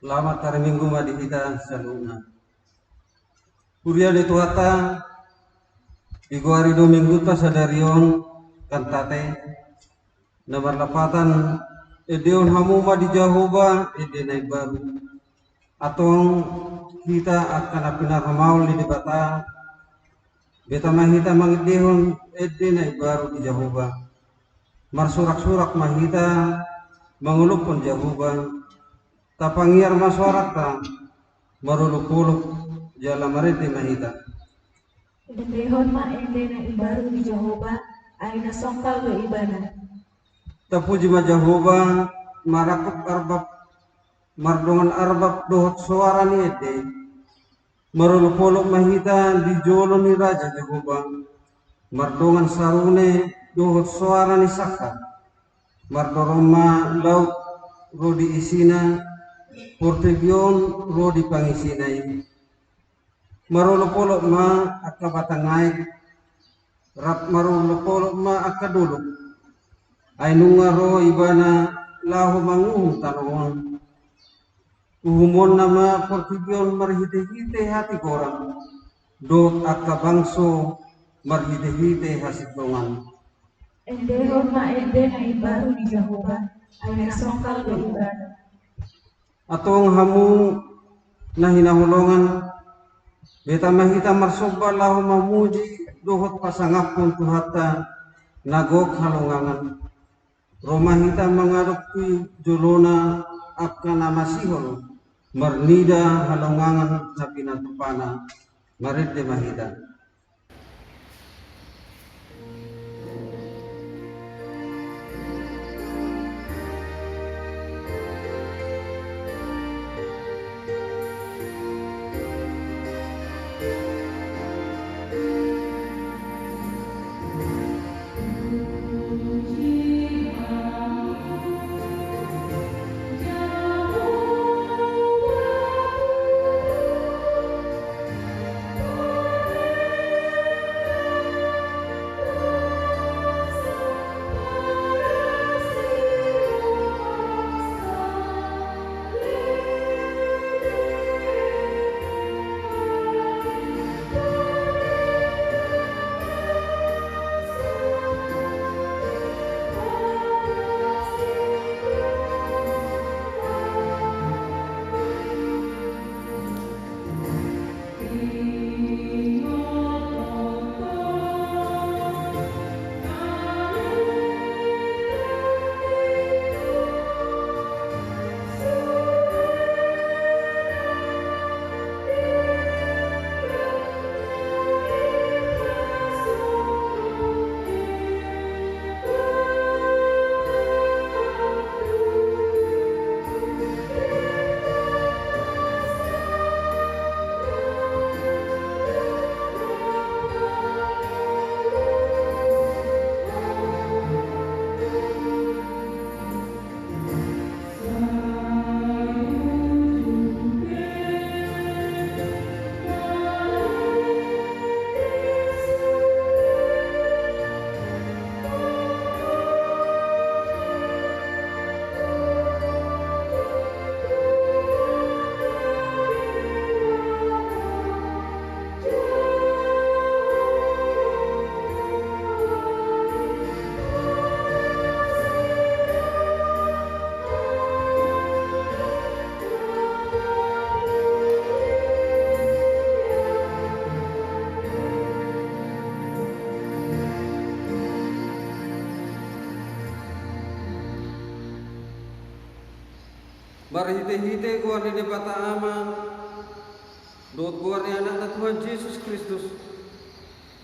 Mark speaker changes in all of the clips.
Speaker 1: lama tari minggu ma di kita saluna. Kuria di tuata di guari do minggu ta sadarion kantate nomor lapatan edeon hamuma di Jahoba ede naik baru atau kita akan apinar hamaul di debata beta mahita mangidehon ede naik baru di Jahoba marsurak-surak mahita mangulupon Jahoba tapangiar maswarata maruluk-uluk jala marete mahita
Speaker 2: Dehon ma ende na ibaru di Jahoba ay nasongkal do ibana.
Speaker 1: Tapuji ma Jahoba marakut arbab mardongan arbab dohot suara ni ede maruluk-uluk mahita di jolo ni Raja Jahoba mardongan sarune dohot suara ni saka mardoroma laut rodi isina portegion rodi pangisinai maruluk-uluk ma akka batangai rap maruluk-uluk ma akka duluk ainunga ro ibana lahu manguhum tanongon uhumon nama portegion marhite-hite hati korang dot akka bangso marhite-hite hasidongan
Speaker 2: Dehon ma ende na ibaru di Jahoba ay nasongkal do ibana.
Speaker 1: atong hamu na hinahulongan beta mahita marsoba lahu mamuji dohot pasangapon tuhata nagok halongangan romahita mengadopki jolona akana masihol marnida halongangan sapina tupana marede mahita Barhite-hite guar di bata ama dot guar ni anak Tuhan Yesus Kristus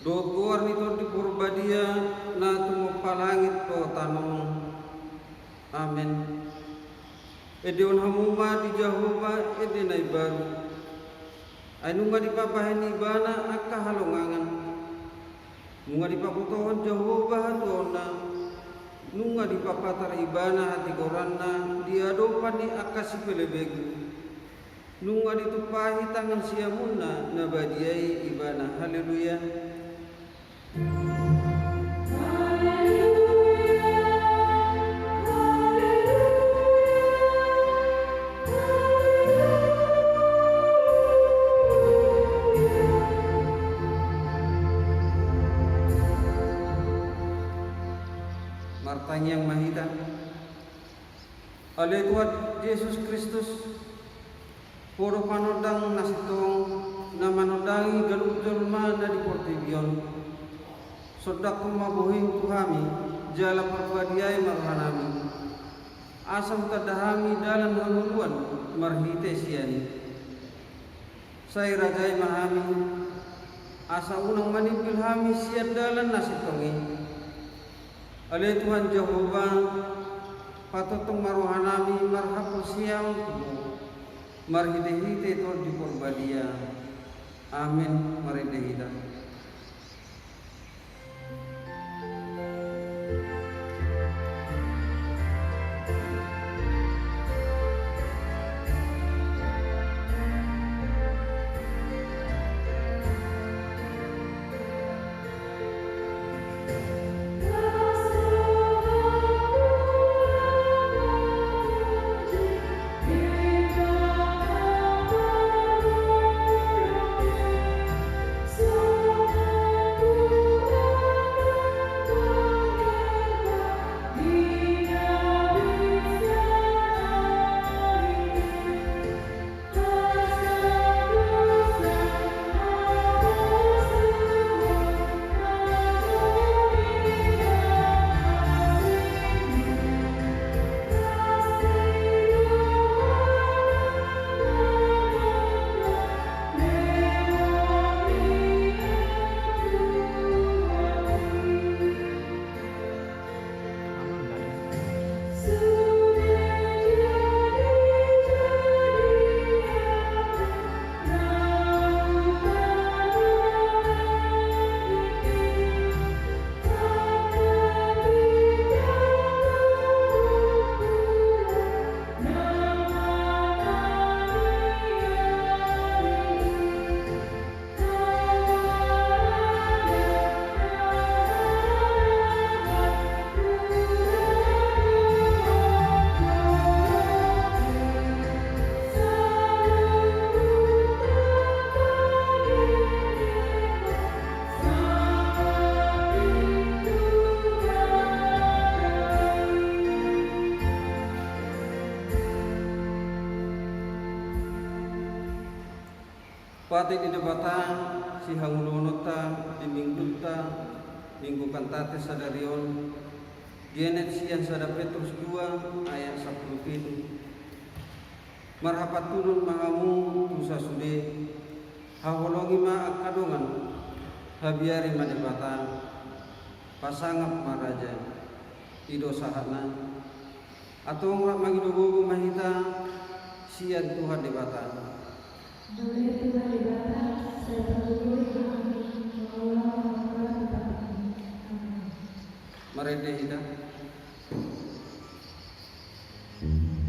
Speaker 1: dot guar ni Tuhan di purbadia na tumupalangit ko tanong amin edeon hamuma di Jahoba ede na ibaru ay nunga di papahen ibana akka halongangan nunga di paputohon Jahoba hatona nunga di papatar ibana hati koranna diadopan ni akasi pelebegu nunga ditupahi tangan siamuna nabadiai ibana haleluya
Speaker 2: Haleluya, haleluya.
Speaker 1: Batang yang mahita oleh Tuhan Yesus Kristus puro panodang nasitong na manodangi galup jelma na di portibion sodak kumabuhin tuhami jala perpadiai marhanami asam tadahami dalam hamuluan marhite siani saya rajai mahami asa unang manipil hami siat dalan nasitongi oleh Tuhan Jehovah patutong maruhanami marhapul siang marhide-hide tor di porbadia amin marhide-hida. Pati di debatang si hangulunota di minggu kantate sadarion genet sian sada Petrus 2 ayat 10 marhapat turun mahamu tusa sude hawolongi ma akadongan habiari madebatang pasangap maraja ido sahana atau ngrak magidogogo mahita sian Tuhan debatang
Speaker 2: Oleh Tuhan dibatas, saya berdoa kami, Allah
Speaker 1: Marende hida.
Speaker 2: Tuhan.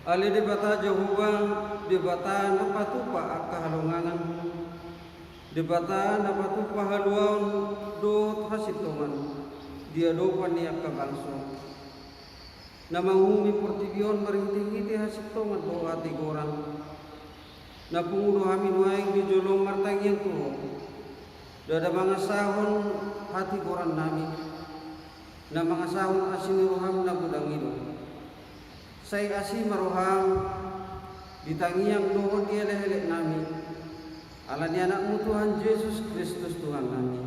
Speaker 1: Ali debata Jehovah debata napatupa akahalongangan debata napatupa haluan do hasitongan dia dopan ni akabangso namangumi portibion marhiti-hiti hasitongan do ati gorang napungudo hamin waing di jolong martangyang tuho dada mga sahon hati gorang nami na mga sahon asiniruham na budangido say asi maruham ditangiyang doon dieleh-eleh nami ala ni anakmu Tuhan Yesus Kristus Tuhan kami.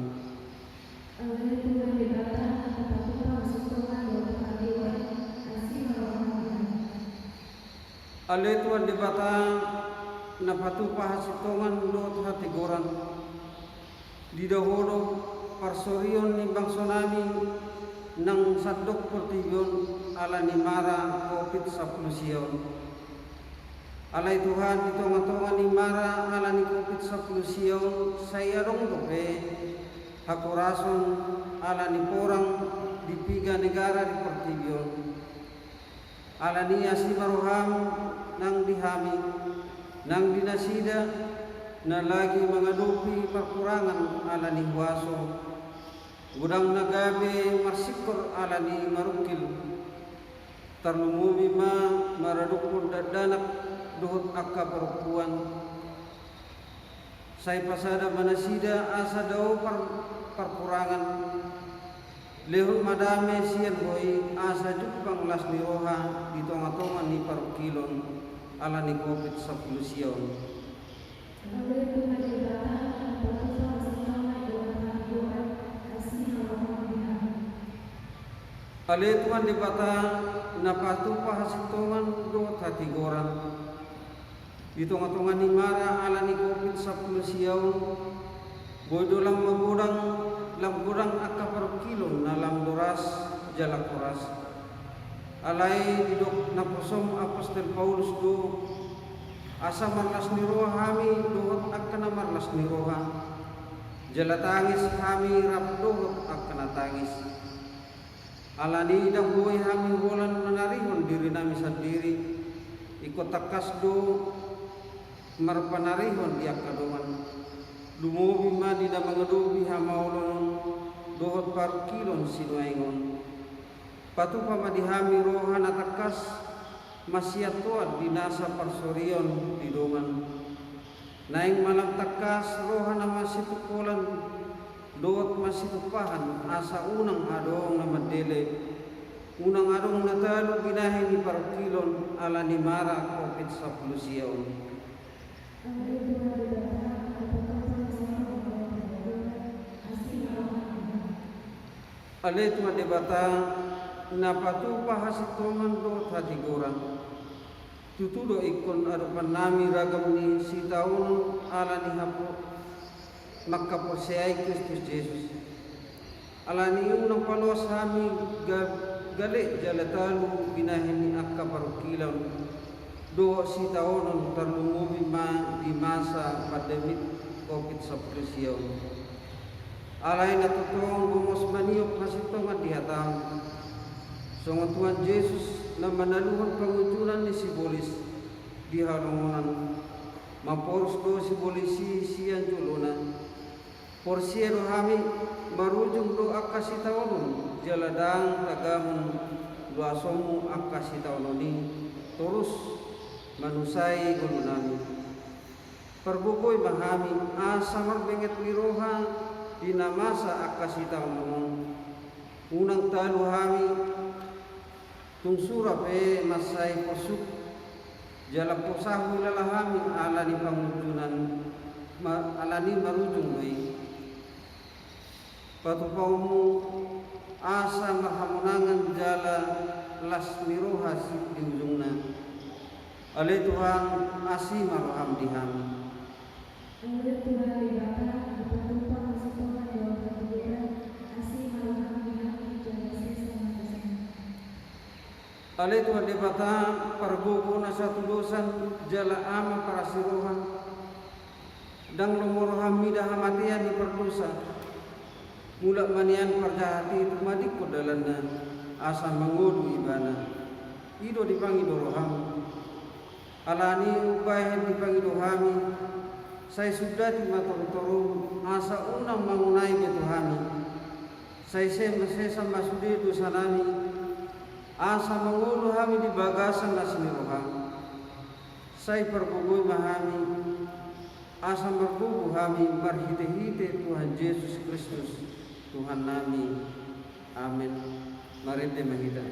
Speaker 1: Ale Tuhan dibata na patupa hasitongan lot hati goran di daholo parsorion ni bangso nami nang sadok portiyon ala ni mara COVID-19 alay Tuhan ditonga-tonga ni mara ala ni COVID-19 saya rong dope hakurason ala ni porang di piga negara di portiyon ala ni asi maruham nang dihami nang dinasida na lagi mengadupi perkurangan ala ni huaso gudang nagabe marsikor ala ni marukil tarlumumi ma maradukun dadanak duhut akka perempuan say pasada manasida asa daw perkurangan lehut madame sian boy asa jupang las ni roha di tonga-tonga ni parukilon ala ni COVID-19 ale Tuhan dibata napatupa hasitongan do hati goran di tonga-tonga ni mara ala ni COVID-19 bodo lang magudang akka parukilon na lang doras jalakoras alay didok na posom Apostol Paulus do asa marlas ni roha hami dohot akka na marlas ni roha jalatangis hami rap dohot akka na tangis alani dang buhay hami holan manarihon diri nami sendiri ikut takas do marpanarihon di akadoman lumubi ma di na mangadubi hamaulon dohot parukilon sinuaingon patupa madihami roha natakas masyatuan di nasa parsorion di dongan naing malam takas roha na masitukolan doot masitupahan asa unang adong na madele unang adong natalo binahin ni parukilon ala ni mara COVID-19 ale Tuhan debata napatupa hasitongan do hati goran tutudo ikon arupan nami ragam ni sitaun ala ni hapo makaposeay Kristus Jesus ala ni unang palos hami gale jalatalu binahin ni akka parukilaw do sitaun tarlumumi ma di masa pandemik COVID-19 alay natutong bumos maniok hasitongan dihatang songo Tuhan Yesus na manaluhan pangujulan ni sibolis di halongonan maporos do sibolis siyan julunan porsiero hami marujung do akasitawon jaladang tagamon luasomu akasitawon ni terus manusai gulunami perbukoy mahami asa marbenget liroha di namasa akasitawon unang talo hami tung surap masay posuk jala posahu lalahami ala ni pangujunan ala ni marujung may patupawmu asa mahamunangan jala las miroha si dinjungna ale Tuhan asi marham dihami ale Tuhan debata parbuko na sa tulusan jala ama para sirohan dang lumoroham midah hamatian di perdosa mula manian perjahati termadik ko dalana asa mengudu ibana ido dipangi doroham alani ubay di pangidohami say sudah di mator-torum asa unang mangunai betuhami say sema masudi dosanami asa mangulu hami di bagasan nasmiroham say perbugoy mahami asa merbubu hami marhite-hite Tuhan Yesus Kristus Tuhan nami amin. Mari kita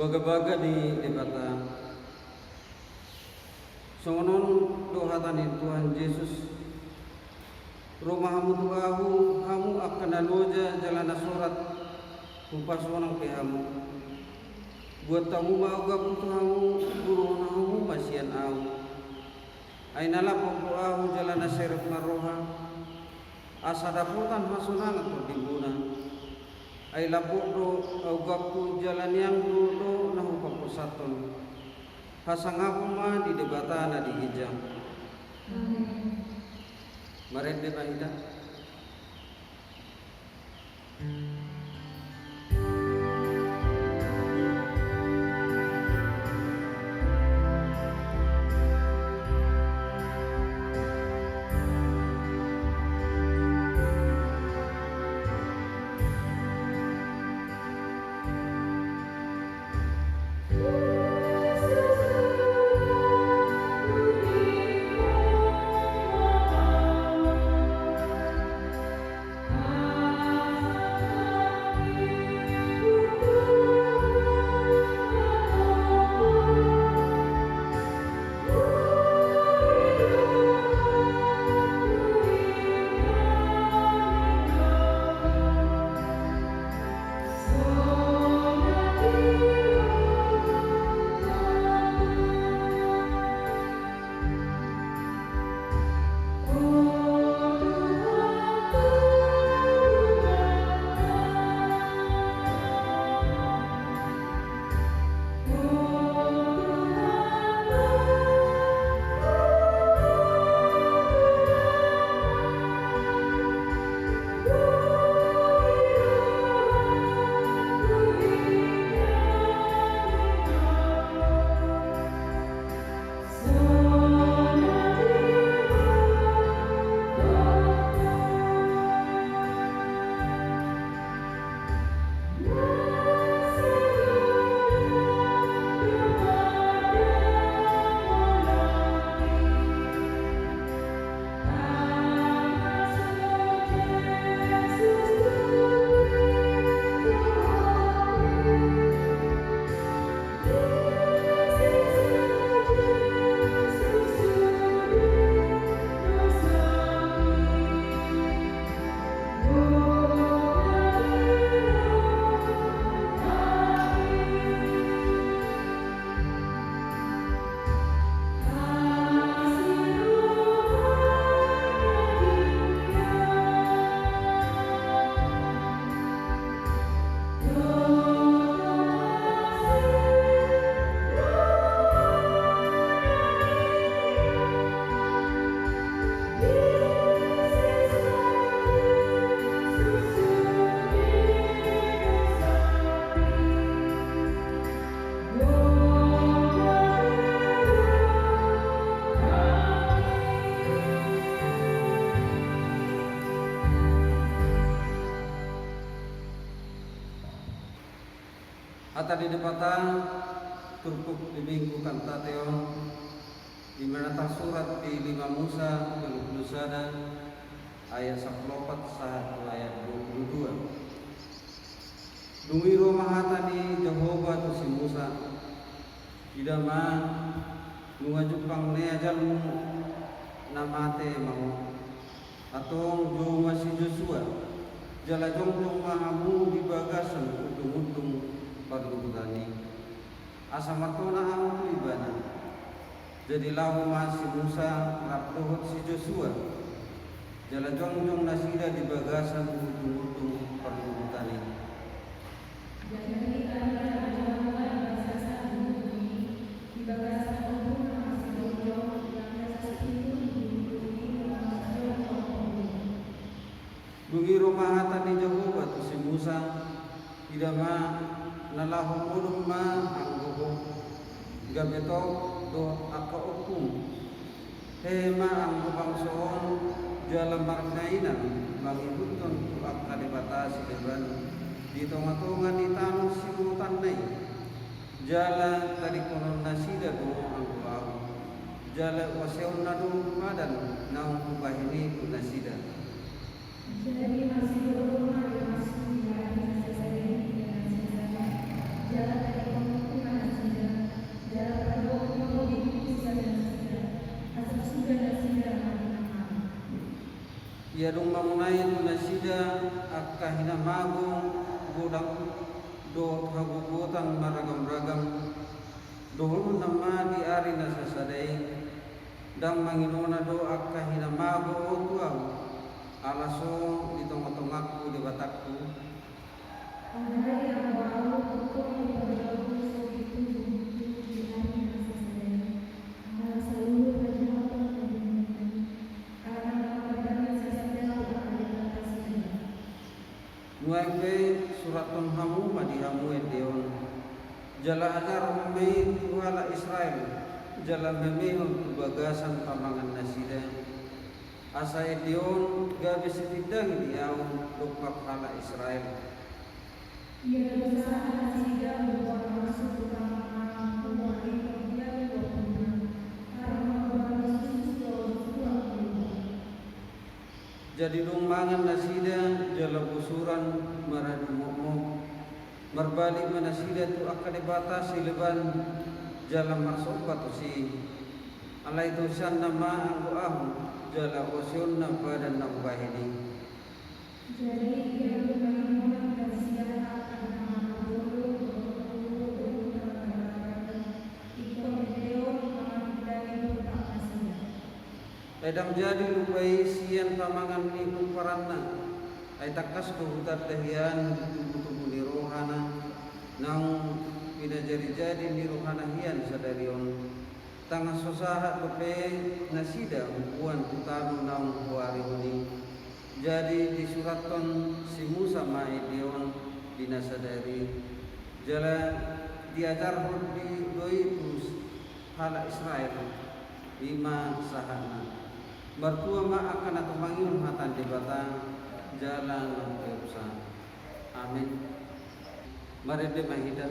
Speaker 1: baga-baga di debata songonon dohatani Tuhan Yesus rumah hamu tuahu hamu akan naloja jalana surat kupasonang pehamu buat tamu mau gaputu hamu guru hamu masian au ainala pokroahu jalana serif maroha asadaputan hasunan atau diguna ay lapudo au gapu jalan yang dulu nahu papusaton hasangapu ma di debatana di hijam maren de bahida tadi dipatang turpuk dibingkukan tateon di mana tak surat di 5 Musa Lusada ayat 14 saat ayat 22. Dungiro mahatani Jehovah tu si Musa idama nunga Jepang ne ajalmu namate mau atong jo masih Joshua jala jongjong mahamu di bagasan utung-utung padlugani asa matona amu libana jadi lahu masih Musa rapdohot si Joshua jala jongjong nasida di bagasan utung-utung padlugani.
Speaker 3: Jadi kami adalah bahasa bumi di bagasan umum masih jauh yang bahasa itu di
Speaker 1: Dungi rumahatan di Jehovah tu si Musa idama nalahu murma anggoho gabeto do aka hukum hema anggo bangsoon jalan marnainan mangibutun tu akka dibatasi deban di tonga-tonga di tanah simutan nai jala tadi konon nasida do anggo au jala waseon nadu madan naung kubahini ku nasida.
Speaker 3: Jadi masih rumah yang masih dilayani sesuai dengan sejarah jalan dari pemukiman sejarah jalan berdoa di sejarah sejarah asal sudah dan sejarah
Speaker 1: ia dong mangunayan nasida akka hina magung godang do hagugutan maragam-ragam dohon nama di ari nasasadai dang manginona do akka hina mago tuau alaso di tongok-tongakku di batakku
Speaker 3: Andai yang baru untuk berdoa itu di hari nasasadai adalah seluruh perjalanan karena perjalanan sesudah akan dibatasi.
Speaker 1: nuaipe surat hamu madihamu edeon jala ajar mei tuhala Israel jala memehon bagasan pamangan nasida asa edeon gabe setidang diau dopak hala Israel
Speaker 3: Ia berusaha tidak berbuat masuk ke kamar keluarga dia berpulang karena berbuat sudah
Speaker 1: jadi dong mangan nasida jala busuran maradu momok berbalik manasida tu akan dibatasi leban jalan masuk tu si alai tu san nama anggo ahu jala osion na badan na bahini
Speaker 3: jadi ia bermain dan siap akan dulu itu video dari berkasih
Speaker 1: Edang jadi lupai sian pamangan ni kumparanna ay takas ko hutat dahian tubuh ni rohana nang pinajari-jadi ni rohana hian sadarion tangah sosaha lupai nasida hukuan tutano naung huari huni jadi di suraton si Musa maidion dinasadari jala diajar di doitus hala Israel 5 sahana Bertua ma akan atau mangiun hatan di batang jalan kerusan. Amin. Mari dimahida.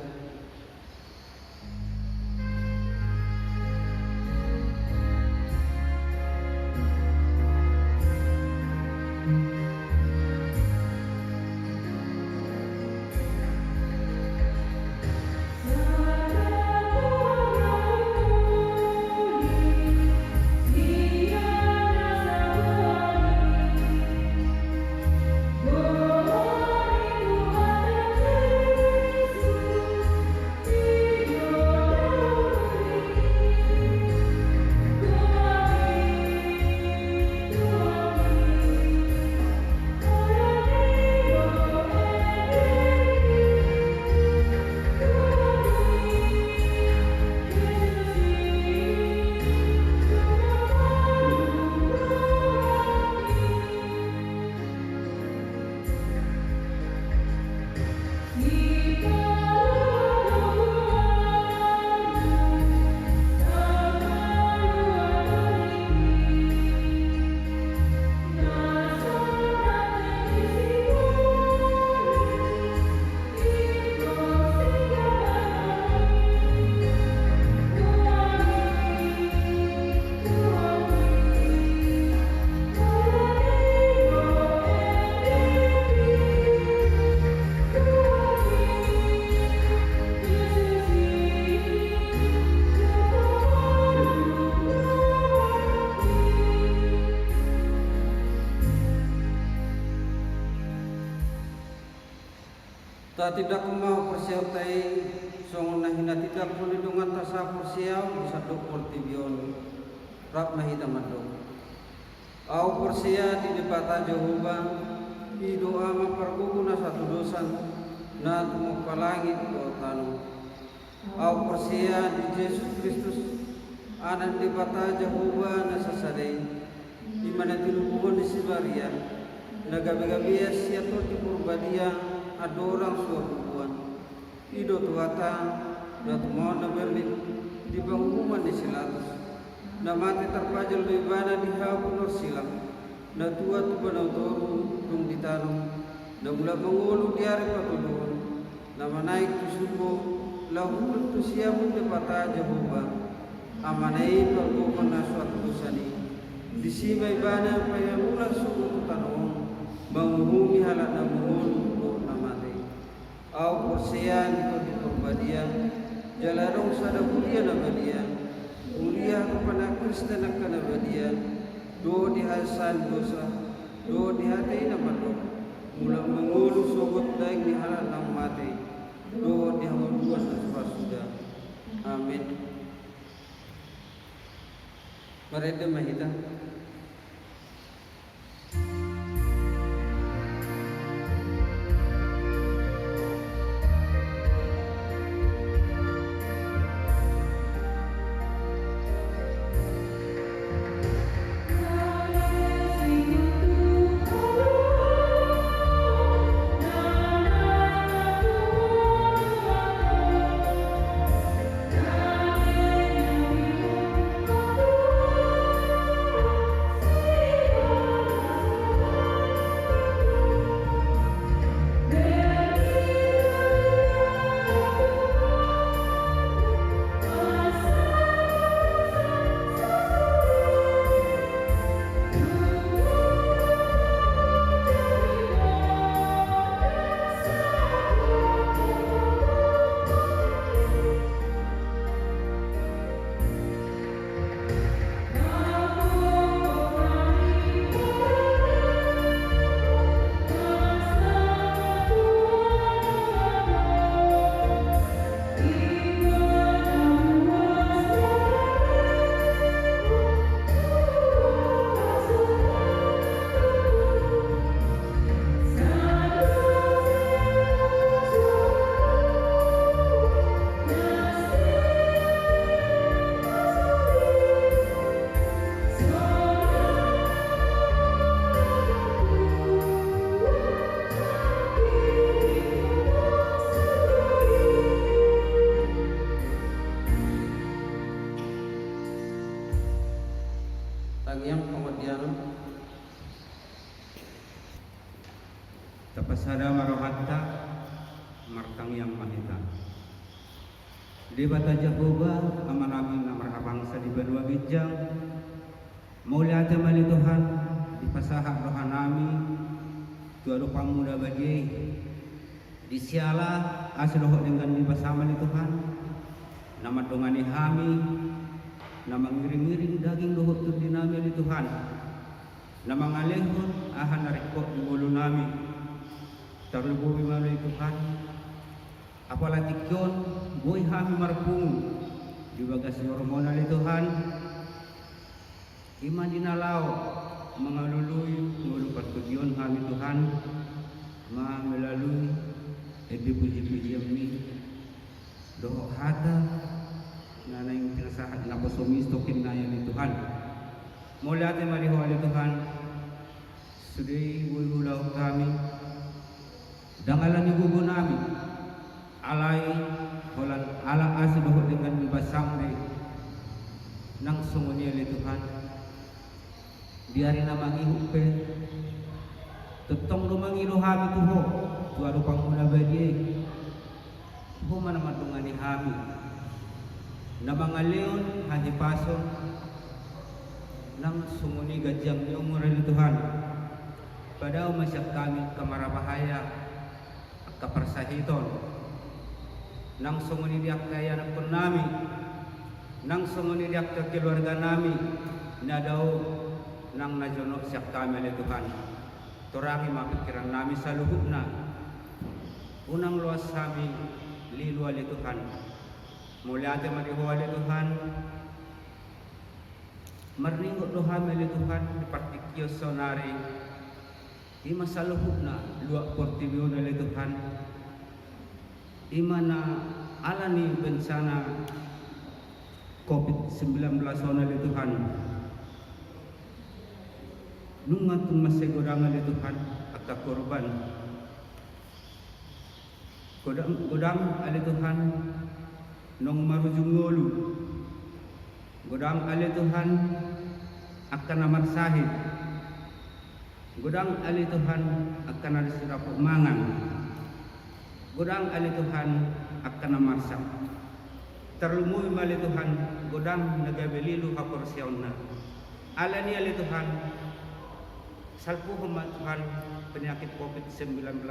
Speaker 1: Sa tidak mau persiaw tay songon nahina tidak pelindungan tasa persiaw bisa dokter tibion rap nahita madok. Au persia di debata Jehovah di doa memperguguna satu dosan na tumuk palangit do tanu. Au persia di Yesus Kristus anak debata Jehovah na sasadai di mana tilubuhan di Sibaria na gabi-gabi siato di Purbadia ada orang suapuan ido tuata na tumaw na Berlin di pangumuman di Silatus na mati terpajal do ibana di hapun silam na tua tu banautoru kung ditanong na mula mangulu di hari patulungan na manaik tu subo lahul tu siamun de pata Jehovah amanai pagbukan na suatu dosani di sima ibana payamulan suku tu tanong menghubungi halat na muhul do na mati au persian itu di Purbadia jalarong sada bulia na badia bulia kepada Kristen akan badia do di hasan dosa do di hati na madok mula mengulu sobot daik di halat na mati do di hawaluan na sudah. Amin. Mereka mahita Tangyang pengodian tapasada marohatta martang yang mahita di bata Jehovah amanami na marhabangsa di banua bijang mauliata mali Tuhan di pasaha rohanami tuadu pamuda bagi di siala asroh dengan di bersama di Tuhan nama dongani hami nama ngiring-ngiring daging luhut tu dinami di Tuhan nama ngalehon ahan narikot di bulu nami terlubuhi melalui Tuhan apalagi kion boy hami marpung di bagasi hormonal di Tuhan iman dinalau mengalului melupat tujuan kami Tuhan melalui puji-puji ini doa hata nana yang tinasahat na posomis tokin na yan Tuhan mula ate marihwali Tuhan sudi ulau kami dangalan ni gugu nami alai holan ala asidoh dengan bibasamre nang sunguni ali Tuhan biari na mangihupe tetong lumangilu hami tuho tuadu pangmuna badi ho man madungani hami na mga leon hahipason nang sumuni gajang ni umur ni Tuhan padaw masyak kami kamarabahaya at kapersahiton nang sumuni diak kaya na pun nami nang sumuni diak ka keluarga nami na daw nang najono siyak kami ni Tuhan turangi mapikiran nami sa luhut na
Speaker 4: unang luas kami lilu ali Tuhan. Mulai ate mariho ali Tuhan. Marningo doha ali Tuhan di partikyo sonari. Ima saluhut na luak portibio ali Tuhan. Ima na alani bencana COVID-19 ali Tuhan. Nungatun masay ali Tuhan akka korban. Godang ali Tuhan nong marujung ngolu. Godang ali Tuhan akan namar sahid. Godang ali Tuhan akan ada sirapo mangan. Godang ali Tuhan akan namarsa. Terlumui ali Tuhan godang nagabelilu haporsiauna. Alani ali Tuhan salpu hamba Tuhan penyakit COVID-19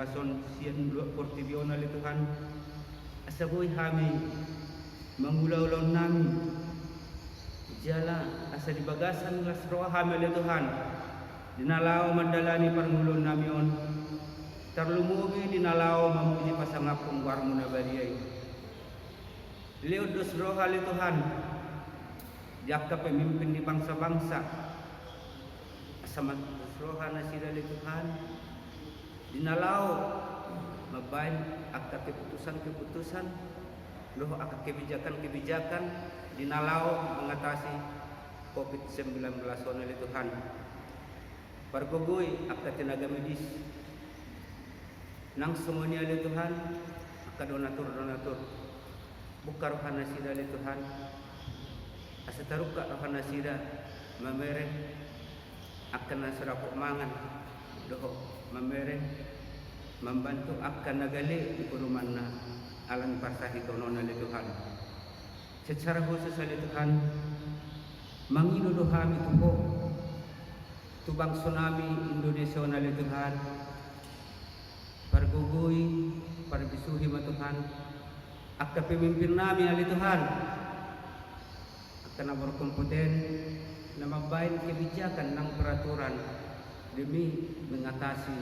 Speaker 4: sian portibio ali Tuhan. Asaboy kami mengulau-ulau nami jala asa dibagasan las roh kami ali Tuhan. Dinalaw mandalani parngulon namion. Terlumubi dinalaw mamuji pasangapong warmo na bariyay. Liod dos roh ali Tuhan. Diakka pemimpin di bangsa-bangsa. Asama roha na sila li Tuhan. Dinalaw mabain akka keputusan-keputusan, loh akka kebijakan-kebijakan dinalaw mengatasi COVID-19 li Tuhan. Pargogoy akka tenaga medis nang semuanya li Tuhan, akka donatur buka rohana sida li Tuhan. Asa taruka rohana sida mamere akan nasrapok mangan doho mamere membantu akan nagali di kurumana alang parsahi tononan li Tuhan. Secara khusus li Tuhan mangido dohami tuho tubang tsunami Indonesia na li Tuhan. Pargugoy parbisuhi ma Tuhan akka pemimpin nami ali Tuhan akan nabor kompeten na mabain kebijakan ng peraturan demi mengatasi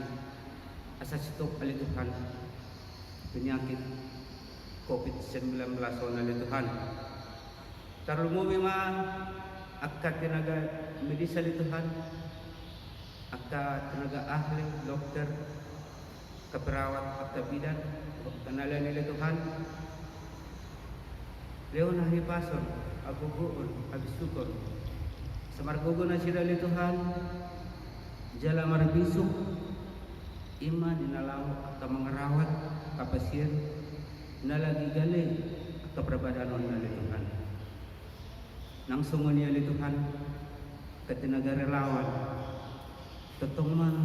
Speaker 4: asa stop ali Tuhan penyakit COVID-19 ali Tuhan. Tarlumumi ma akka tenaga medis ali Tuhan, akka tenaga ahli dokter keperawat akka bidan kenalan ali Tuhan. Leon hahipason aguguon habis syukur samargogo na sila li Tuhan jala marbisuk ima dinalaw at mangarawat kapasir nalagi gali at kaprabadanon na li Tuhan. Nang sungon niya li Tuhan katinagarelawan totong man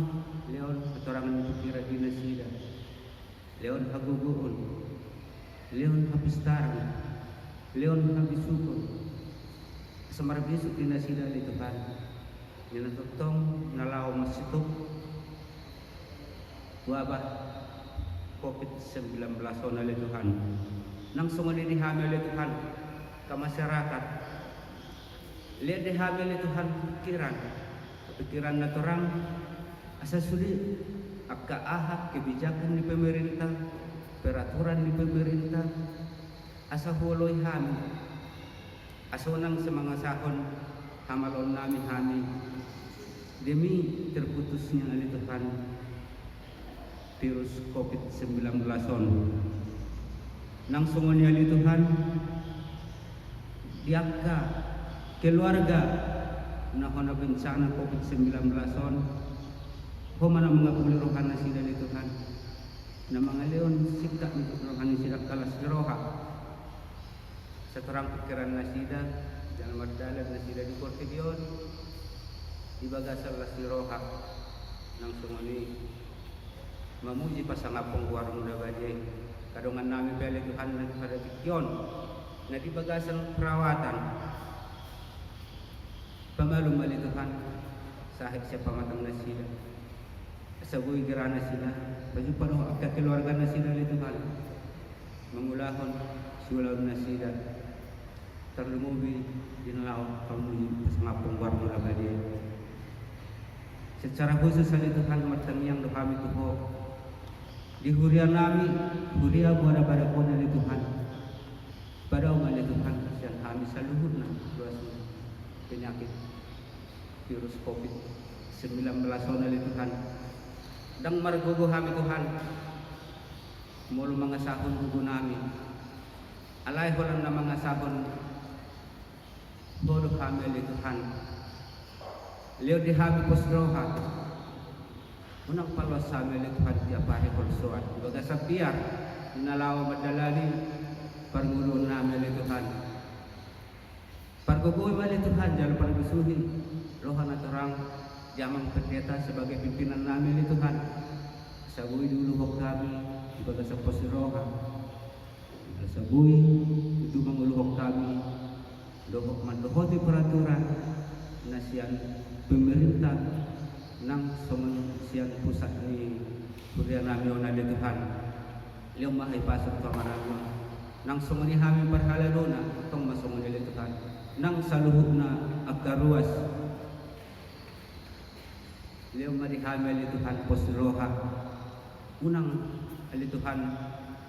Speaker 4: leon katorangan pikira di sila leon haguguon leon hapistaran leon habisuko samarbisuk din na sila li Tuhan. Ninatutong nalaw masitok wabah COVID-19 na li Tuhan. Nang sumanidihami li Tuhan ka masyarakat lihat dihami li Tuhan pikiran na torang asa sulit akka ahak kebijakan ni pemerintah peraturan ni pemerintah asa huloy hami asonang sa mga sahon hamalon namin demi terputusnya ali Tuhan virus COVID-19 nang sungon niya ali Tuhan diakka keluarga na hona bencana COVID-19 humana mga puliruhan na sila ali Tuhan na mga leon sikap ni puliruhan ni sila kalas jeroha setorang pikiran nasida dalam ardalan nasida di Portibion di bagasal las roha nang sumuni mamuji pasangapong warung na bajay kadongan namin pele Tuhan na pada tikyon na di bagasal perawatan pamalum ali Tuhan sahib siya pamatang nasida asabuy gerana sila baju penuh akka keluarga nasida ali Tuhan mengulahon sulaw nasida terlumubi dinalaw kamu pasangapong warung na bajay. Secara khusus ali Tuhan matang yang dohami tuho Di huria nami, huria buara pada kona li Tuhan. Pada umat li Tuhan, kasihan kami saluhur na luas penyakit virus COVID-19 na li Tuhan. Dang margugo kami Tuhan. Mulu mga sahon gugo nami. Alay ko lang na mga sahon bodo kami li Tuhan. Leo di kami posroha. Unang palos sa amin li Tuhan di apahe kolsoan. Baga sa piyar, inalawa madalani parngulun namin li Tuhan. Pargugoy man li Tuhan, jalan pargusuhin. Rohan at orang jamang pendeta sebagai pimpinan namin li Tuhan. Sabuhi dulu kami, baga sa posroha. Sabuhi, itu menguluhok kami. Dohok mandohoti peraturan na siyan pemerintah ng siyan pusat ni Huria namin na li Tuhan. Iyong maipasok ka marami nang sumuni kami parhalalo na itong masumuni li Tuhan nang saluhog na agkaruas iyong marikami li Tuhan posroha unang li Tuhan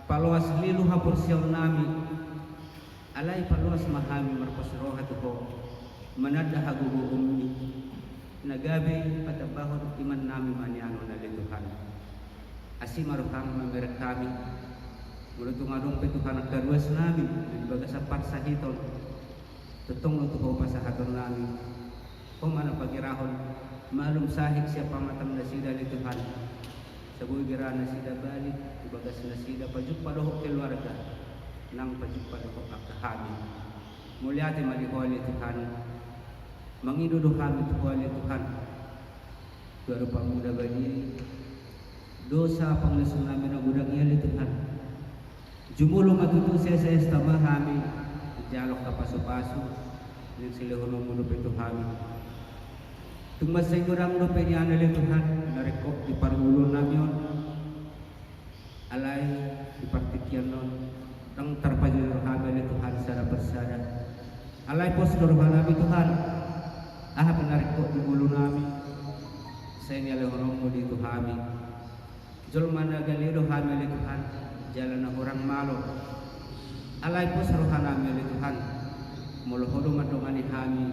Speaker 4: paluas liluha porsyon namin alay paluas mahami marposroha tuho manada hagugo ummi nagabi patabahon iman namin maniano na li Tuhan asi maruhang mamerek kami mulutong adong petuhan ang karuas namin baga sa parsahiton tutong lutuho pa sa haton namin kung ano pagirahon malum sahig siya pamatang na sida li Tuhan sa buhay gira na sida balik baga na sida pajuk padohok keluarga nang pajuk padohok akahami mulyati malihol li Tuhan mangiduduh kami Tuhan li Tuhan Garo pamuda bani dosa panglasun namin ang udang li Tuhan jumulong atutu sa estama kami dialog ka paso-paso ng silahunong munup ito kami tumasay kurang no penyana li Tuhan narekop di parulon namin alay di partikyan nun ang tarpajulor kami li Tuhan sana persada alay pos doruhan namin Tuhan pinarekop di ulo namin sa inilahunong mo dito kami Julman na galido kami li Tuhan jalan na orang malo alay po sa rohan namin li Tuhan muluhodo madungani kami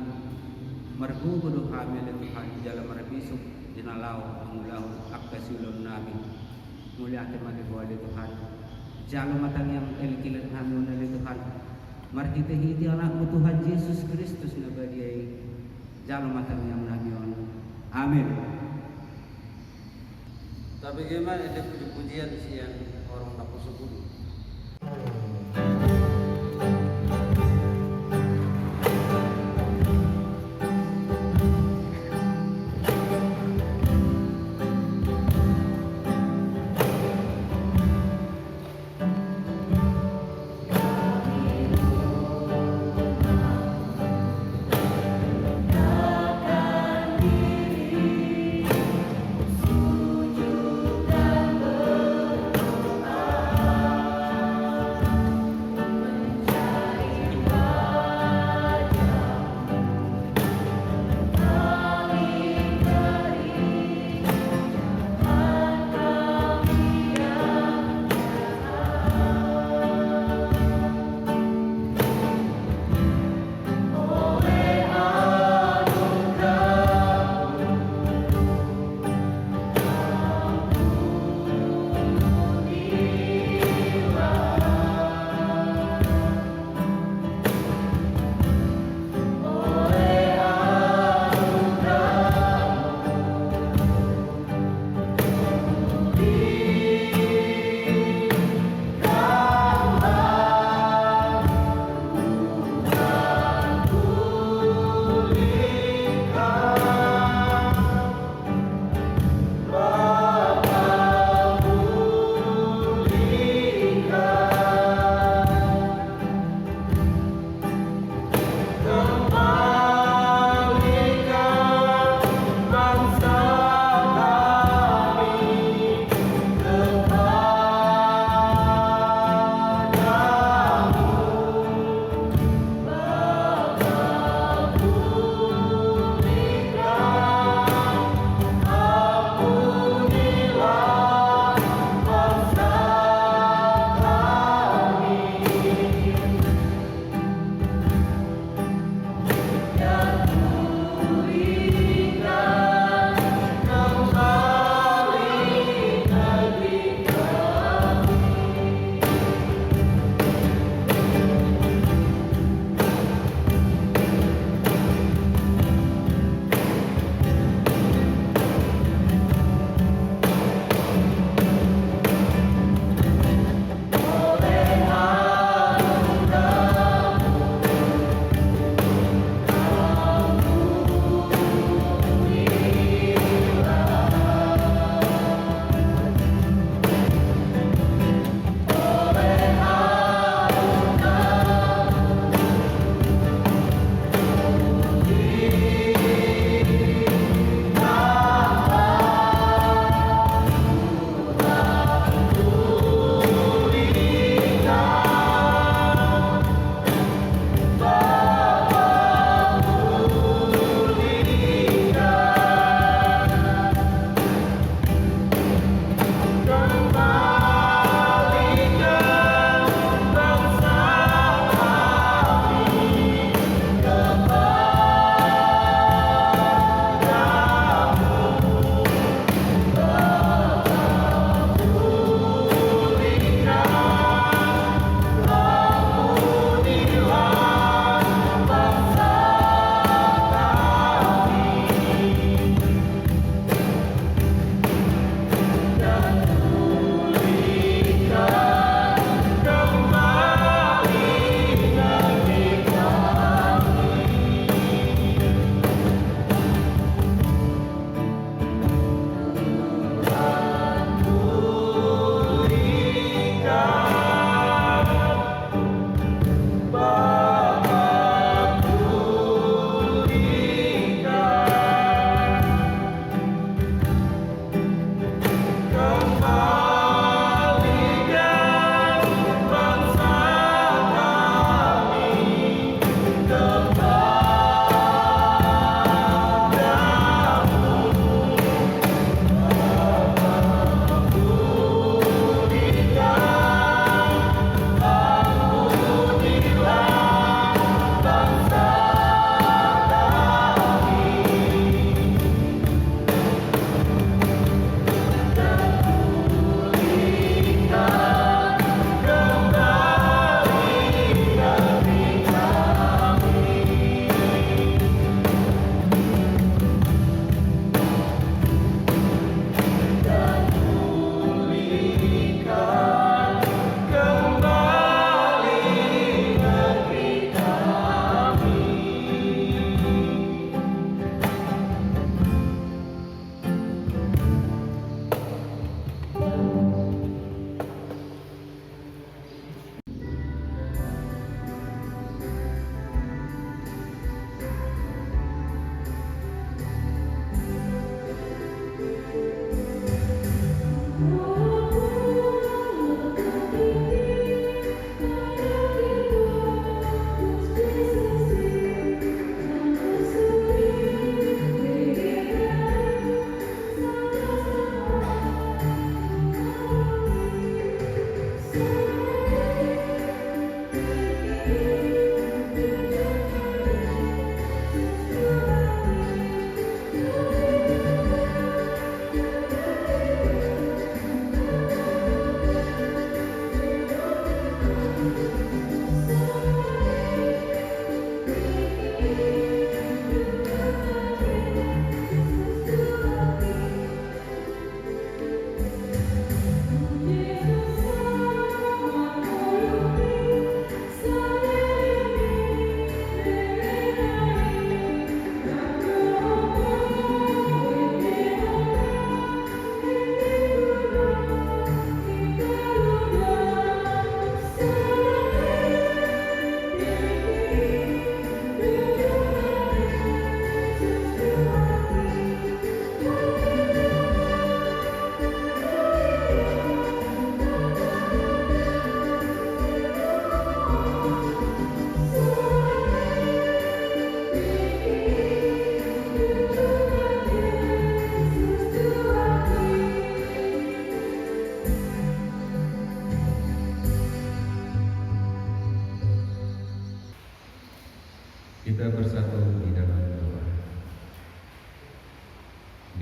Speaker 4: margugudo kami li Tuhan jalan marabisok dinalaw mulaw akasilon namin muli atin manibuha li Tuhan jalan matang yang elikilan kami na li Tuhan marhiti-hiti anak mo Tuhan Jesus Kristus na badiyay jalan matang yang namin amin.
Speaker 1: Tapi gimana ada puji-pujian siang orang tak pusuk.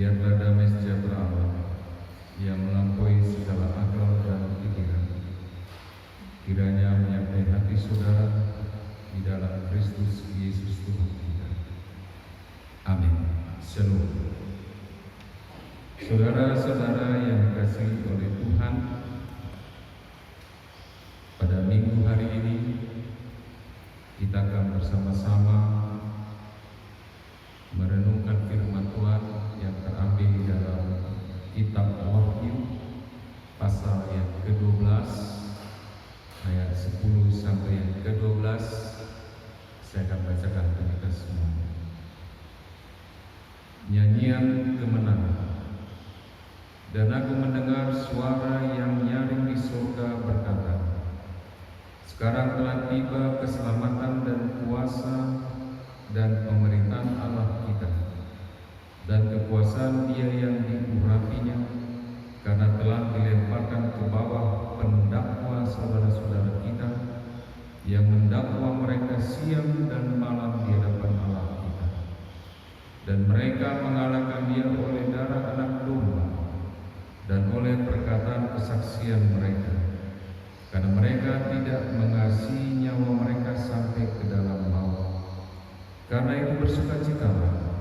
Speaker 5: biarlah damai sejahtera Allah yang melampaui segala akal dan pikiran, kiranya menyertai hati saudara di dalam Kristus Yesus Tuhan kita. Amin. Shalom. Saudara-saudara yang dikasihi oleh Tuhan, pada minggu hari ini kita akan bersama-sama merenungkan firman Tuhan yang terambil di dalam kitab Wahyu pasal yang ke-12 ayat 10 sampai yang ke-12. Saya akan bacakan untuk kita semua. Nyanyian kemenangan. Dan aku mendengar suara yang nyaring di surga berkata, sekarang telah tiba keselamatan dan kuasa dan pemerintahan Allah kita, dan kekuasaan Dia yang diurapinya, karena telah dilemparkan ke bawah pendakwa saudara-saudara kita yang mendakwa mereka siang dan malam di hadapan Allah kita. Dan mereka mengalahkan Dia oleh darah anak domba dan oleh perkataan kesaksian mereka, karena mereka tidak mengasihi nyawa mereka sampai ke dalam maut. Karena itu bersukacitalah,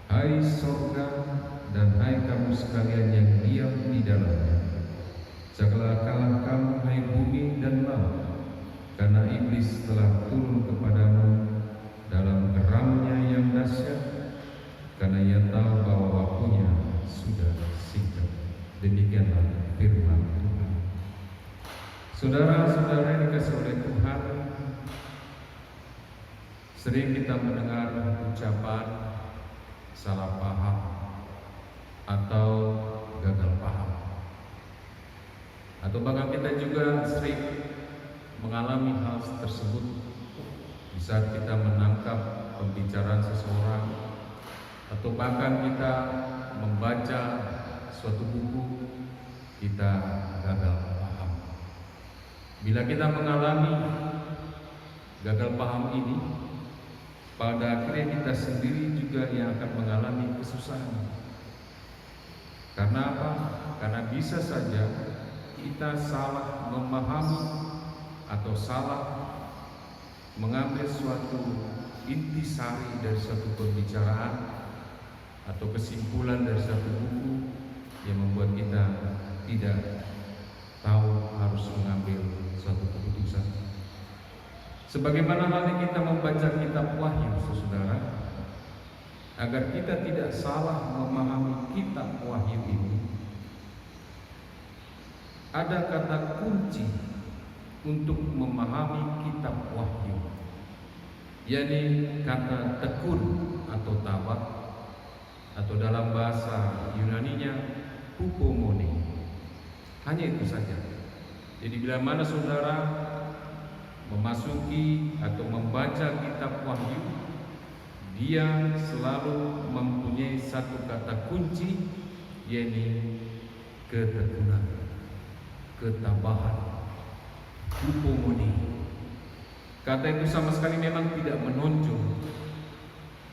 Speaker 5: hai sorga dan hai kamu sekalian yang diam di dalamnya. Celakalah kamu, hai bumi dan laut, karena iblis telah turun kepadamu dalam geramnya yang dahsyat, karena ia tahu bahwa waktunya sudah singkat. Demikianlah firman Tuhan. Saudara-saudara yang dikasihi oleh Tuhan, sering kita mendengar ucapan salah paham atau gagal paham, atau bahkan kita juga sering mengalami hal tersebut di saat kita menangkap pembicaraan seseorang, atau bahkan kita membaca suatu buku, kita gagal paham. Bila kita mengalami gagal paham ini, pada akhirnya kita sendiri juga yang akan mengalami kesusahan. Karena apa? Karena bisa saja kita salah memahami atau salah mengambil suatu intisari dari suatu pembicaraan atau kesimpulan dari suatu buku yang membuat kita tidak tahu harus mengambil suatu keputusan. Sebagaimana halnya kita membaca kitab Wahyu, saudara, agar kita tidak salah memahami kitab Wahyu ini, ada kata kunci untuk memahami kitab Wahyu, yakni kata tekun atau tabah, atau dalam bahasa Yunaninya hupomone. Hanya itu saja. Jadi bila mana saudara memasuki atau membaca kitab Wahyu, dia selalu mempunyai satu kata kunci, yakni ketekunan, ketabahan, hupomone. Kata itu sama sekali memang tidak menonjol,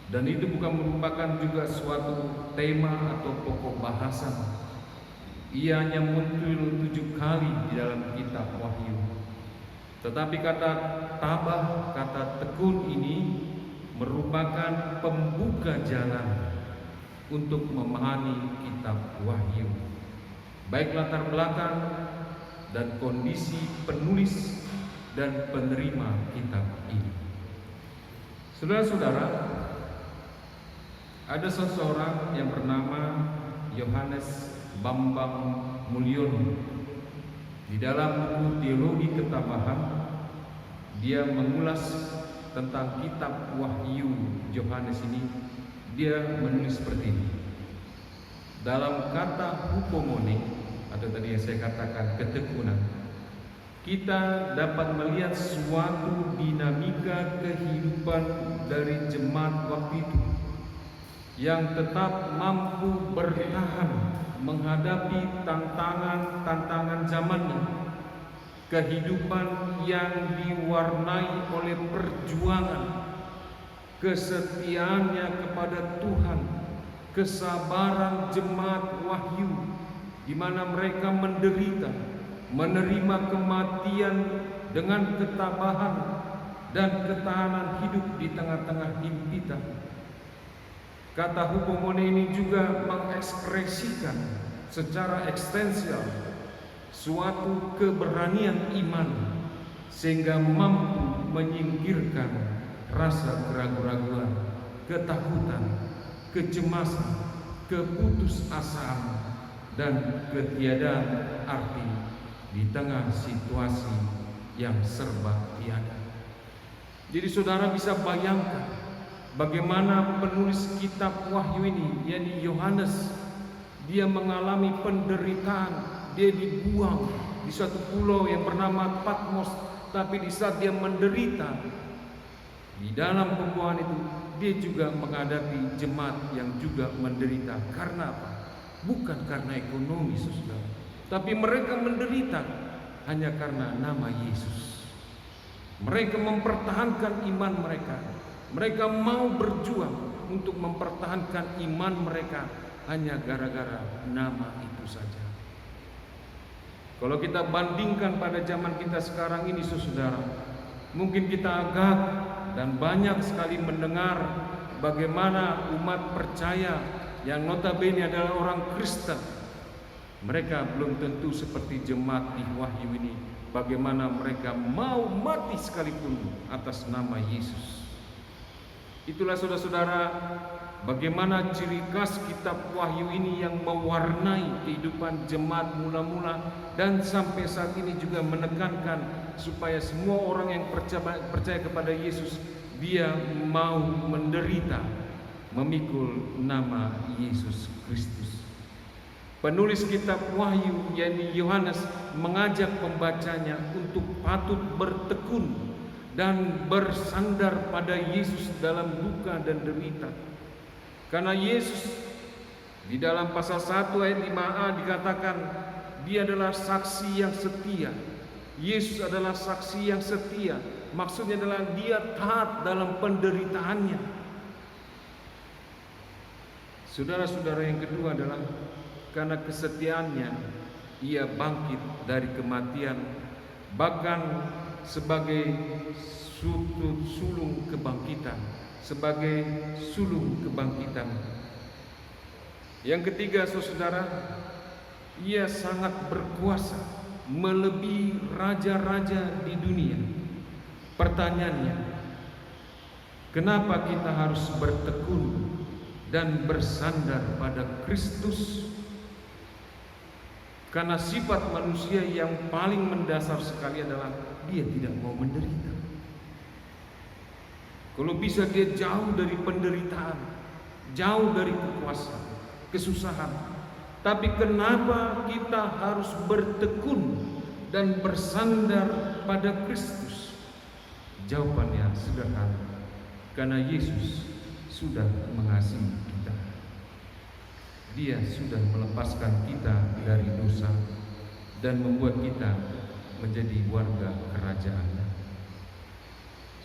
Speaker 5: dan itu bukan merupakan juga suatu tema atau pokok bahasan. Ia hanya muncul 7 kali di dalam kitab Wahyu. Tetapi kata tabah, kata tekun ini merupakan pembuka jalan untuk memahami kitab Wahyu, baik latar belakang dan kondisi penulis dan penerima kitab ini. Saudara-saudara, ada seseorang yang bernama Yohanes Bambang Mulyono. Di dalam buku Teologi Ketabahan, dia mengulas tentang kitab Wahyu Yohanes ini. Dia menulis seperti ini. Dalam kata hupomone, atau tadi yang saya katakan ketekunan, kita dapat melihat suatu dinamika kehidupan dari jemaat waktu itu yang tetap mampu bertahan menghadapi tantangan-tantangan zamannya, kehidupan yang diwarnai oleh perjuangan, kesetiaannya kepada Tuhan, kesabaran jemaat Wahyu, di mana mereka menderita, menerima kematian dengan ketabahan dan ketahanan hidup di tengah-tengah himpitan. Kata hupomone ini juga mengekspresikan secara ekstensial suatu keberanian iman, sehingga mampu menyingkirkan rasa keraguan-raguan, ketakutan, kecemasan, keputusasaan, dan ketiadaan arti di tengah situasi yang serba tiada. Jadi saudara bisa bayangkan bagaimana penulis kitab Wahyu ini, yakni Yohanes, dia mengalami penderitaan, dia dibuang di suatu pulau yang bernama Patmos, tapi di saat dia menderita di dalam pembuangan itu, dia juga menghadapi jemaat yang juga menderita. Karena apa? Bukan karena ekonomi, saudara, tapi mereka menderita hanya karena nama Yesus. Mereka mempertahankan iman mereka. Mereka mau berjuang untuk mempertahankan iman mereka hanya gara-gara nama itu saja. Kalau kita bandingkan pada zaman kita sekarang ini, saudara, mungkin kita agak dan banyak sekali mendengar bagaimana umat percaya yang notabene adalah orang Kristen, mereka belum tentu seperti jemaat di Wahyu ini, bagaimana mereka mau mati sekalipun atas nama Yesus. Itulah saudara-saudara, bagaimana ciri khas kitab Wahyu ini yang mewarnai kehidupan jemaat mula-mula dan sampai saat ini juga menekankan supaya semua orang yang percaya kepada Yesus, dia mau menderita memikul nama Yesus Kristus. Penulis kitab Wahyu, yakni Yohanes, mengajak pembacanya untuk patut bertekun dan bersandar pada Yesus dalam duka dan derita. Karena Yesus di dalam pasal 1 ayat 5a dikatakan dia adalah saksi yang setia. Yesus adalah saksi yang setia. Maksudnya adalah dia taat dalam penderitaannya. Saudara-saudara, yang kedua adalah karena kesetiaannya ia bangkit dari kematian, bahkan sebagai sulung kebangkitan, sebagai sulung kebangkitan. Yang ketiga, saudara, ia sangat berkuasa, melebihi raja-raja di dunia. Pertanyaannya, kenapa kita harus bertekun dan bersandar pada Kristus? Karena sifat manusia yang paling mendasar sekali adalah dia tidak mau menderita. Kalau bisa dia jauh dari penderitaan, jauh dari kekuasaan, kesusahan. Tapi kenapa kita harus bertekun dan bersandar pada Kristus? Jawabannya sederhana, karena Yesus sudah mengasihi kita. Dia sudah melepaskan kita dari dosa dan membuat kita menjadi warga kerajaan.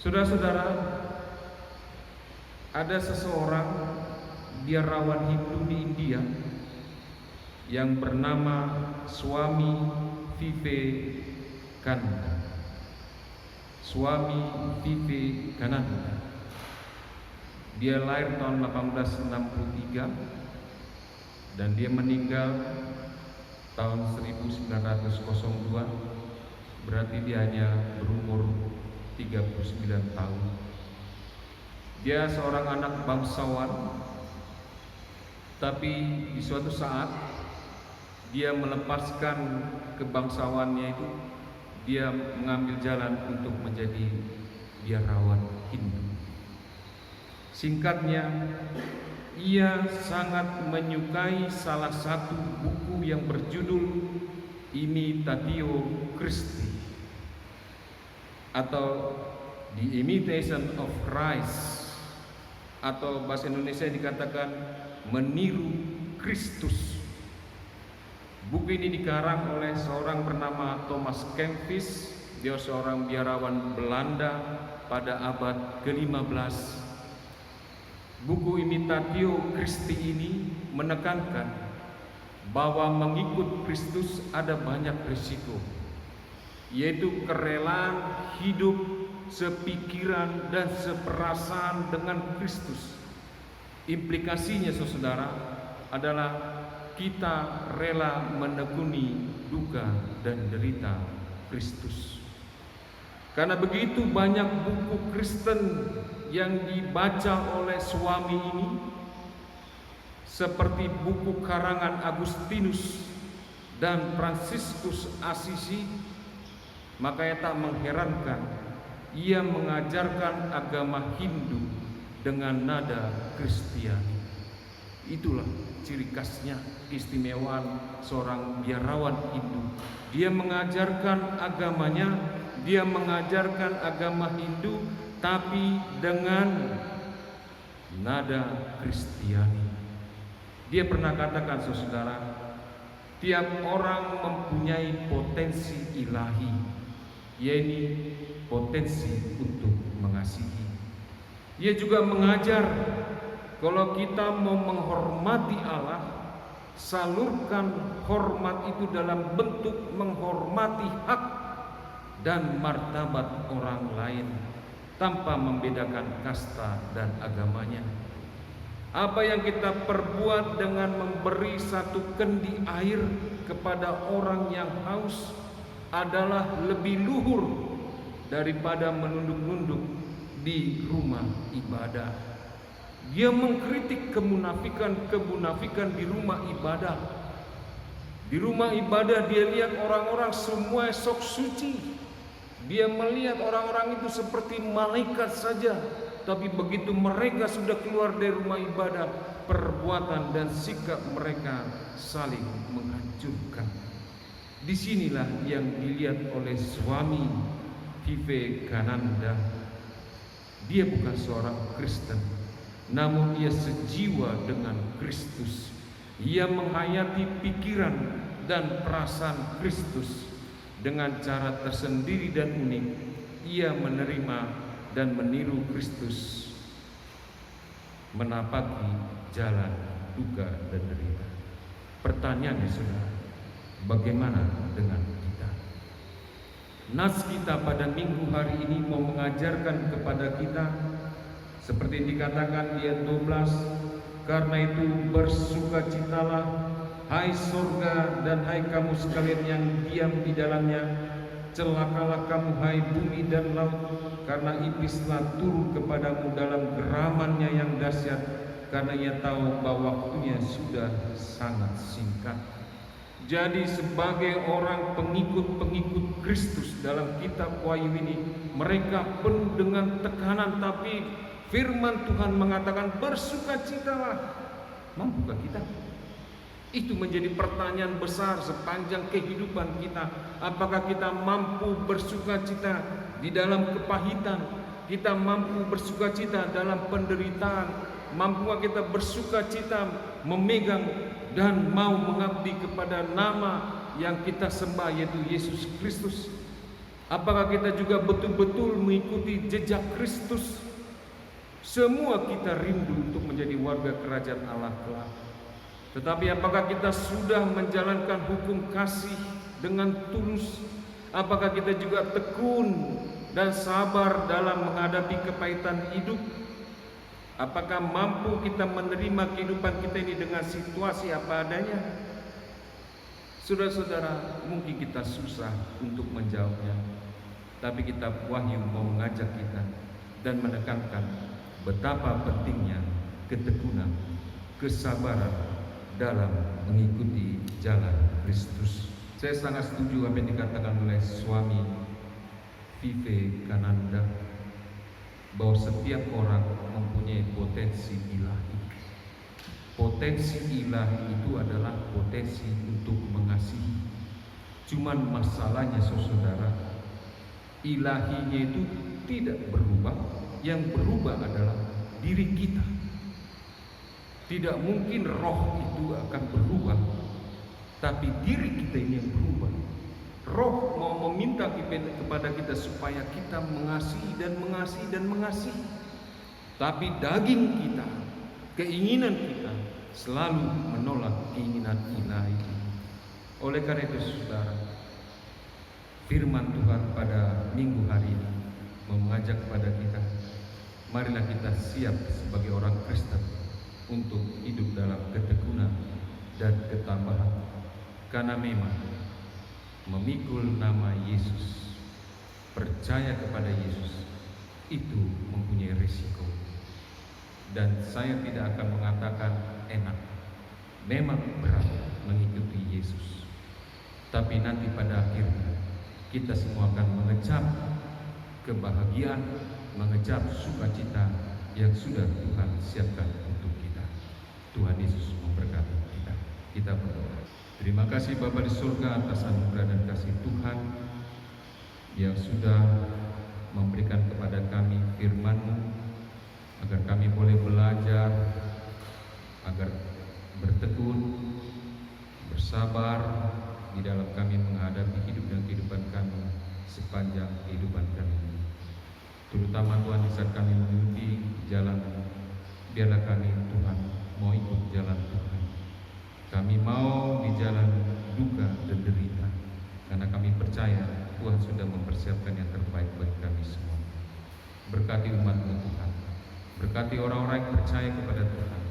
Speaker 5: Saudara-saudara, ada seseorang biarawan Hindu di India yang bernama Swami Vivekananda. Swami Vivekananda. Dia lahir tahun 1863 dan dia meninggal tahun 1902. Berarti dia hanya berumur 39 tahun. Dia seorang anak bangsawan, tapi di suatu saat dia melepaskan kebangsawannya itu. Dia mengambil jalan untuk menjadi biarawan Hindu. Singkatnya, ia sangat menyukai salah satu buku yang berjudul Imitatio Christi atau The Imitation of Christ, atau bahasa Indonesia dikatakan meniru Kristus. Buku ini dikarang oleh seorang bernama Thomas Kempis. Dia seorang biarawan Belanda pada abad ke-15. Buku Imitatio Christi ini menekankan bahwa mengikut Kristus ada banyak risiko, yaitu kerelaan hidup sepikiran dan seperasaan dengan Kristus. Implikasinya, saudara, adalah kita rela menekuni duka dan derita Kristus. Karena begitu banyak buku Kristen yang dibaca oleh suami ini, seperti buku karangan Agustinus dan Fransiskus Assisi, maka tak mengherankan ia mengajarkan agama Hindu dengan nada Kristiani. Itulah ciri khasnya, keistimewaan seorang biarawan Hindu. Dia mengajarkan agamanya, dia mengajarkan agama Hindu, tapi dengan nada Kristiani. Dia pernah katakan, saudara, tiap orang mempunyai potensi ilahi, yaitu potensi untuk mengasihi. Dia juga mengajar kalau kita mau menghormati Allah, salurkan hormat itu dalam bentuk menghormati hak dan martabat orang lain tanpa membedakan kasta dan agamanya. Apa yang kita perbuat dengan memberi satu kendi air kepada orang yang haus adalah lebih luhur daripada menunduk-nunduk di rumah ibadah. Dia mengkritik kemunafikan di rumah ibadah. Di rumah ibadah dia lihat orang-orang semua sok suci. Dia melihat orang-orang itu seperti malaikat saja. Tapi begitu mereka sudah keluar dari rumah ibadah, perbuatan dan sikap mereka saling menghancurkan. Disinilah yang dilihat oleh suami Vivekananda. Dia bukan seorang Kristen, namun ia sejiwa dengan Kristus. Ia menghayati pikiran dan perasaan Kristus dengan cara tersendiri dan unik. Ia menerima dan meniru Kristus, menapaki jalan duka dan derita. Pertanyaannya, saudara, bagaimana dengan kita? Nas kita pada minggu hari ini mau mengajarkan kepada kita seperti yang dikatakan di ayat 12, karena itu bersukacitalah hai surga dan hai kamu sekalian yang diam di dalamnya, celakalah kamu hai bumi dan laut, karena iblislah turun kepadamu dalam geramannya yang dahsyat, karena ia tahu bahwa waktunya sudah sangat singkat. Jadi sebagai orang pengikut-pengikut Kristus dalam kitab Wahyu ini, mereka penuh dengan tekanan, tapi firman Tuhan mengatakan bersukacitalah. Mampukah kita? Itu menjadi pertanyaan besar sepanjang kehidupan kita. Apakah kita mampu bersukacita di dalam kepahitan? Kita mampu bersukacita dalam penderitaan? Mampukah kita bersukacita memegang dan mau mengabdi kepada nama yang kita sembah, yaitu Yesus Kristus? Apakah kita juga betul-betul mengikuti jejak Kristus? Semua kita rindu untuk menjadi warga kerajaan Allah kelak. Tetapi apakah kita sudah menjalankan hukum kasih dengan tulus? Apakah kita juga tekun dan sabar dalam menghadapi kepahitan hidup? Apakah mampu kita menerima kehidupan kita ini dengan situasi apa adanya? Saudara-saudara, mungkin kita susah untuk menjawabnya, tapi kitab Wahyu mau mengajak kita dan menekankan betapa pentingnya ketekunan, kesabaran dalam mengikuti jalan Kristus. Saya sangat setuju apa yang dikatakan oleh suami Vivekananda, bahwa setiap orang mempunyai potensi ilahi. Potensi ilahi itu adalah potensi untuk mengasihi. Cuman masalahnya, saudara, ilahinya itu tidak berubah. Yang berubah adalah diri kita. Tidak mungkin roh itu akan berubah, tapi diri kita ini yang berubah. Roh mau meminta kepada kita supaya kita mengasihi dan mengasihi dan mengasihi. Tapi daging kita keinginan kita selalu menolak keinginan ilahi. Oleh karena itu saudara, firman Tuhan pada minggu hari ini mengajak kepada kita, marilah kita siap sebagai orang Kristen untuk hidup dalam ketekunan dan ketabahan. Karena memang memikul nama Yesus, percaya kepada Yesus, itu mempunyai risiko. Dan saya tidak akan mengatakan enak, memang berat mengikuti Yesus. Tapi nanti pada akhirnya kita semua akan mengecap kebahagiaan, mengecap sukacita yang sudah Tuhan siapkan untuk kita. Tuhan Yesus memberkati kita. Kita berdoa. Terima kasih Bapa di surga atas anugerah dan kasih Tuhan yang sudah memberikan kepada kami firman-Mu, agar kami boleh belajar, agar bertekun, bersabar di dalam kami menghadapi hidup dan kehidupan kami sepanjang kehidupan kami. Terutama Tuhan, di saat kami mengikuti jalan, biarlah kami Tuhan mau ikut jalan Tuhan. Kami mau di jalan duka dan derita, karena kami percaya Tuhan sudah mempersiapkan yang terbaik bagi kami semua. Berkati umat-Mu Tuhan, berkati orang-orang yang percaya kepada Tuhan,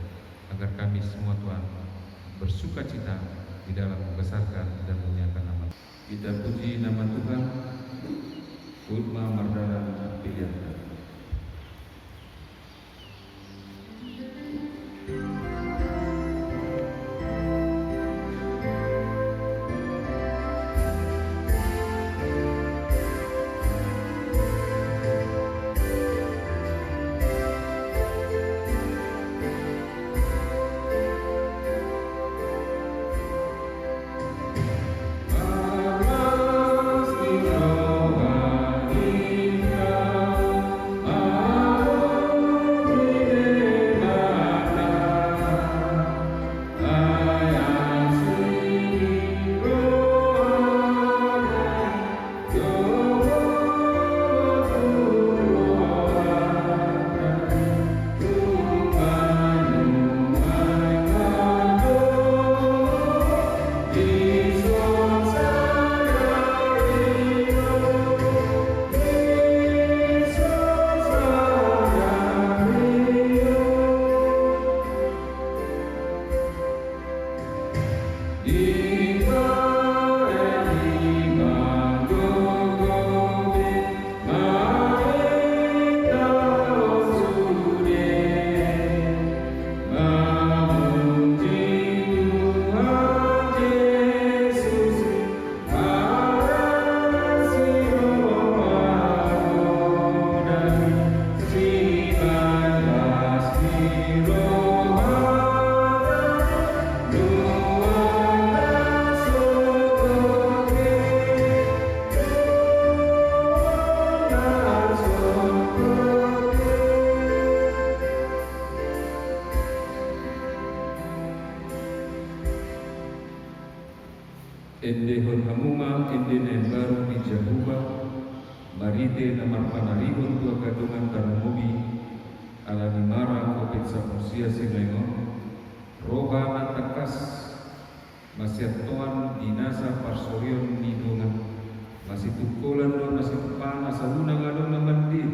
Speaker 5: agar kami semua Tuhan bersukacita di dalam membesarkan dan memuliakan nama. Kita puji nama Tuhan. Utma Mardana pilihan. Endehon hamuma endene baru di Jahuba marite namar panarihon tua kadungan tanamobi alani mara kopit sapusia silengon roba matakas masiatoan dinasa parsorion nidungan masih tukulan do masih pana saluna ngadong namandir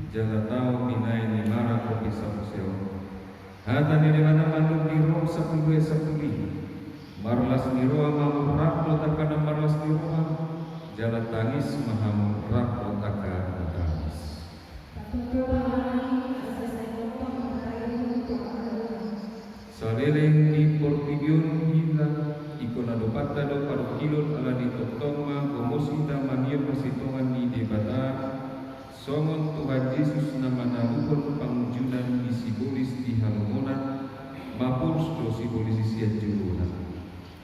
Speaker 5: jaga tau binai ni mara kopit sapusia hata ni mana manung di rom sapulue sapuli marlas niroa mamu raklo takana marlas niroa jalan tangis mahamu raklo takana tangis. Saleleng di portigion hila ikona dopata do parokilon ala di toktonga gomosita manier masitongan ni debata songon Tuhan Yesus nama naluhon pangujunan di sibolis di halmonat mapun do sibolis sia juruna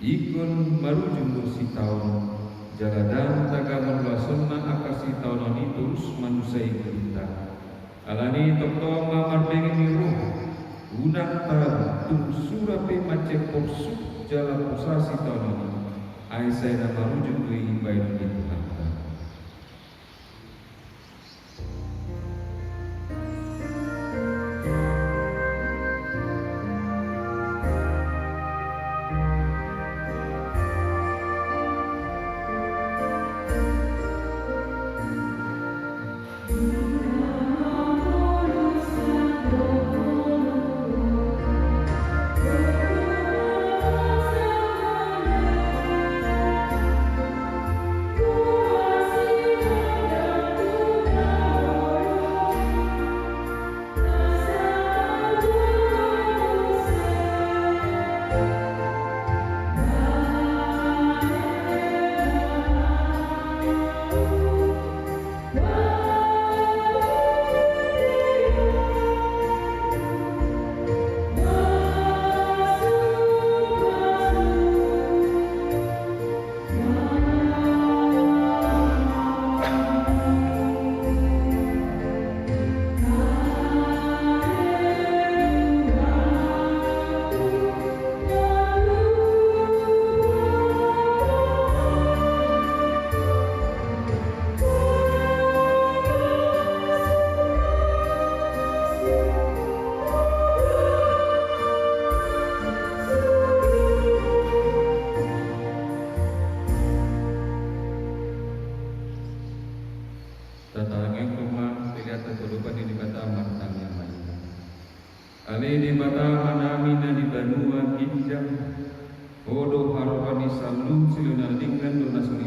Speaker 5: ikon marujung si tahun jaladan taga manlasonna akasi tahun ini terus manusia kita alani tokto mamar pengen roh unak tar tung surape macet porsuk jalan posasi tahun ini ai na marujung ke ibadah Tuhan.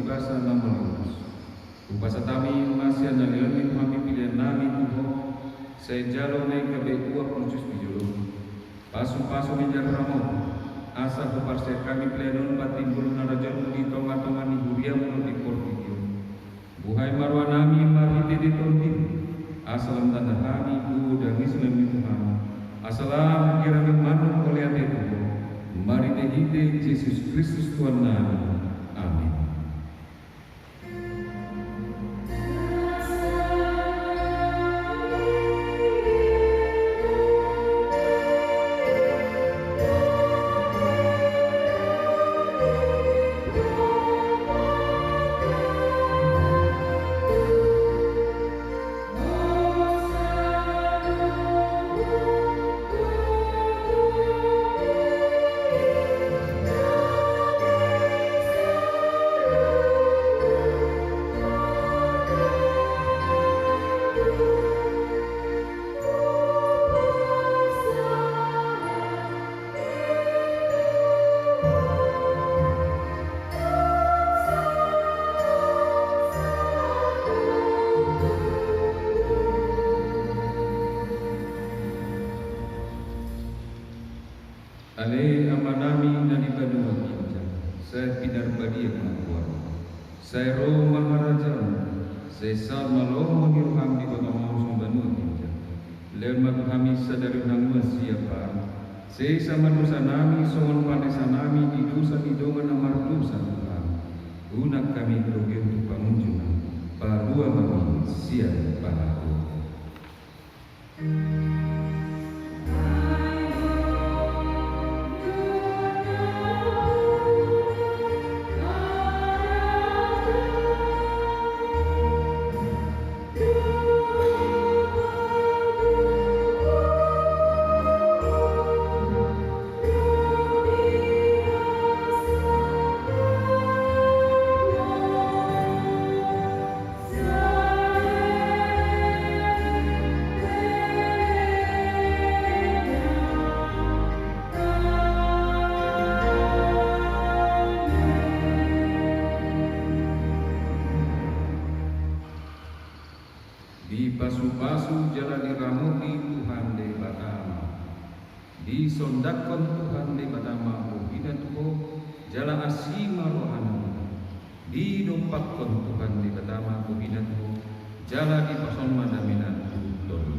Speaker 5: tugasa na melius. Upasa tami masih nalilami kami pilihan nami Tuhan. Saya jalo naik ke betua Pontius Pijolo. Pasu-pasu menjar ramo. Asa keparse kami pilihan patimbul narajan di tonga-tonga ni huria menurut di portio. Buhai marwa nami mari di tontin. Asalam tanda kami dan Islam Tuhan. Asalam kirami manuk oleh Tuhan. Mari dehide Yesus Kristus Tuhan nami. Amin. Ale amanami nani badua kinja, saya pinar badia pengakuan, saya roh maharaja, saya sal malom mengiruham di kota mausum banua kinja, lemat kami sadari nangma siapa, saya sama dosa nami, songon pandesa nami di dosa di dongan amar dosa Tuhan, unak kami kerugian untuk pengunjungan, padua kami siap pahaku. Di pasu-pasu jalan diramuti Tuhan de Batama, di sondakon Tuhan de Batama bina Tuhan jalan asima rohana, di dompakon Tuhan de Batama bina Tuhan jalan di pason mandaminan Tuhan.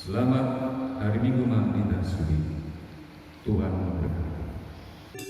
Speaker 5: Selamat hari Minggu Maha Dinasuri. Tuhan memberkati.